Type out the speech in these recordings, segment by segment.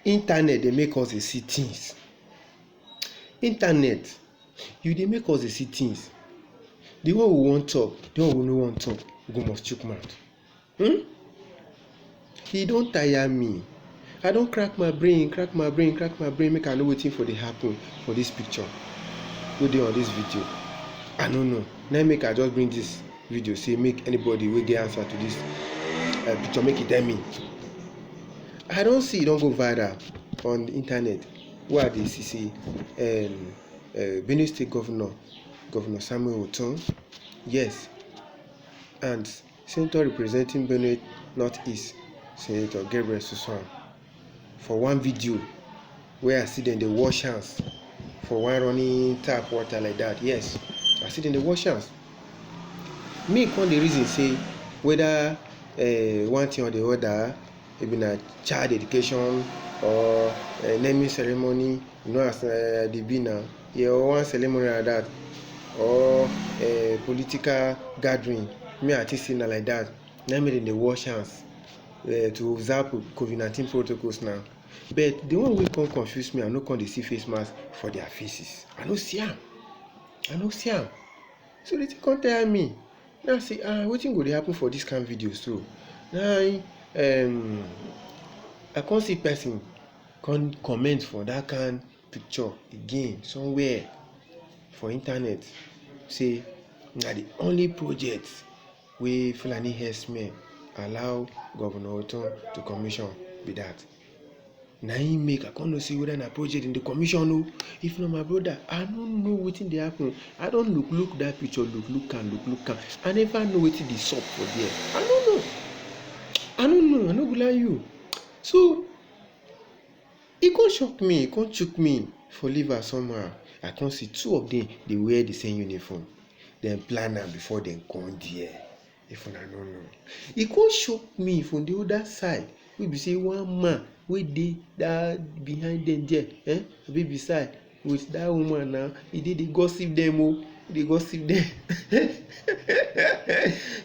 internet dey make us dey see things. Internet, you dey make us dey see things. The one we wan talk, the one we no wan talk, we go must chook mouth. E don tire me. I don crack my brain make I know wetin for dey happen for dis picture wey dey on dis video. I no know. Na make I just bring dis video say make anybody wey get answer to dis picture make e tell me. I don see e don go viral on the internet wey I dey see say Benue State Governor Samuel Ortom, yes, and Senator representing Benue North East, Senator Gabriel Suswan, for one video where I see them dey wash hands for one running tap water like that. Yes, I see them dey wash hands. Me come dey reason say whether one thing or the other, maybe na child education or naming ceremony, you know as dey be now, or one ceremony like that, or political gathering. Me I think say na like that. Na make dem dey wash hands to observe COVID-19 protocols now. But the one wey come confuse me, I no come dey see face mask for their faces. I no see am. So the thing come tell me. Now say wetin go dey happen for dis kind video so? Now I come see person come comment for that kind picture again somewhere for internet say na the only project wey Fulani herdsmen allow Governor Ortom to commission be that. Na him make I come know say whether na project in the commission o. If na my brother, I no know wetin dey happen. I don look that picture, look am. I never know wetin dey sup for there. I no know. I no go lie you. So e come shock me, e come chook me for liver somehow. I come see two of them dey wear the same uniform. Dem plan am before dem come there. If una no know, e come shock me from the other side wey be say one man wey dey that behind them there, wey be side with that woman now, e dey gossip them o. Dey gossip them.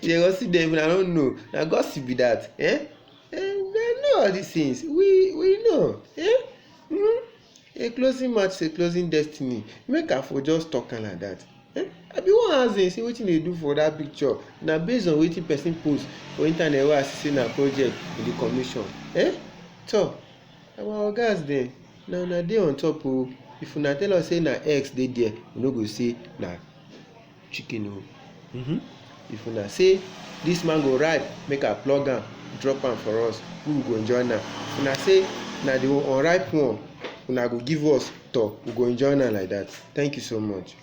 Dey gossip them. I don't know. Na gossip be that. I know all these things. We know. A closing match is a closing destiny. Make I for just talk am like that. I be one ask dem say wetin dey do for that picture. Na based on wetin person post for internet wey I see say na project in the commission. So our ogas dem, na una dey on top o. If una tell us say na X dey there, we no go say na chicken o. If una say this man go ride, make I plug am, drop am for us, we go enjoy am. If una say na the unripe one, una go give us talk, we go enjoy am like that. Thank you so much.